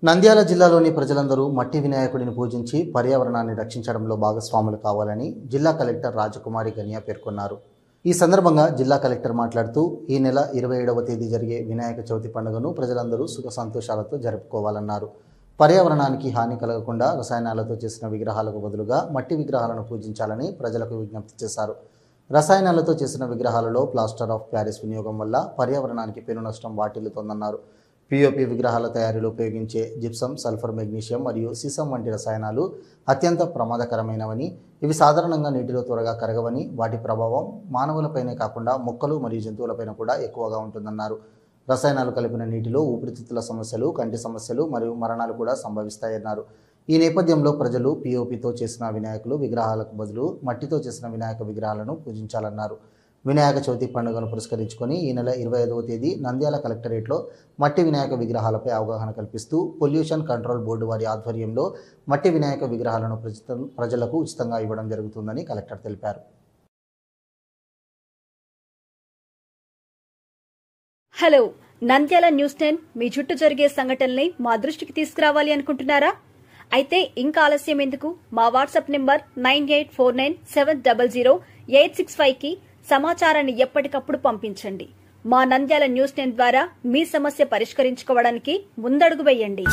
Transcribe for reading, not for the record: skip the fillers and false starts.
నంద్యాల జిల్లాలోని ప్రజలందరూ మట్టి వినాయకుడిని పూజించి పర్యావరణాన్ని రక్షించడంలో భాగస్వాములు కావాలని జిల్లా కలెక్టర్ రాజకుమారి గనియా పేర్కొన్నారు. ఈ సందర్భంగా జిల్లా కలెక్టర్ మాట్లాడుతూ ఈ నెల 27వ తేదీ జరిగే వినాయక చవితి పండుగను ప్రజలందరూ సుఖ సంతోషాలతో జరుపుకోవాలన్నారు. పర్యావరణానికి హాని కలగకుండా రసాయనాలతో చేసిన విగ్రహాలకు బదులుగా మట్టి విగ్రహాలను పూజించాలని ప్రజలకు విజ్ఞప్తి చేశారు. రసాయనాలతో చేసిన విగ్రహాలలో ప్లాస్టర్ ఆఫ్ ప్యారిస్ వినియోగం వల్ల పర్యావరణానికి పెను నష్టం వాటిల్లుతోందన్నారు. పిఓపి విగ్రహాల తయారీలో ఉపయోగించే జిప్సం, సల్ఫర్, మెగ్నీషియం మరియు సీసం వంటి రసాయనాలు అత్యంత ప్రమాదకరమైనవని, ఇవి సాధారణంగా నీటిలో త్వరగా కరగవని, వాటి ప్రభావం మానవులపైనే కాకుండా మొక్కలు మరియు జంతువులపైన కూడా ఎక్కువగా ఉంటుందన్నారు. రసాయనాలు కలిపిన నీటిలో ఊపిరితిత్తుల సమస్యలు, కంటి సమస్యలు మరియు మరణాలు కూడా సంభవిస్తాయన్నారు. ఈ నేపథ్యంలో ప్రజలు పిఓపితో చేసిన వినాయకులు విగ్రహాలకు బదులు మట్టితో చేసిన వినాయక విగ్రహాలను పూజించాలన్నారు. వినాయక చవితి పండుగను పురస్కరించుకొని ఈ నెల 25వ తేదీ నంద్యాల కలెక్టరేట్లో మట్టి వినాయక విగ్రహాలపై అవగాహన కల్పిస్తూ పొల్యూషన్ కంట్రోల్ బోర్డు వారి ఆధ్వర్యంలో మట్టి వినాయక విగ్రహాలను ప్రజలకు ఉచితంగా ఇవ్వడం జరుగుతుందని కలెక్టర్ తెలిపారు. హలో, నంద్యాల న్యూస్ 10 మీ చుట్టూ జరిగే సంఘటనల్ని మా దృష్టికి తీసుకురావాలి అనుకుంటున్నారా? అయితే ఇంకా ఆలస్యం ఎందుకు? మా వాట్సాప్ నెంబర్ 9849700865కి సమాచారాన్ని ఎప్పటికప్పుడు పంపించండి. మా నంద్యాల న్యూస్ 10 ద్వారా మీ సమస్య పరిష్కరించుకోవడానికి ముందడుగు వేయండి.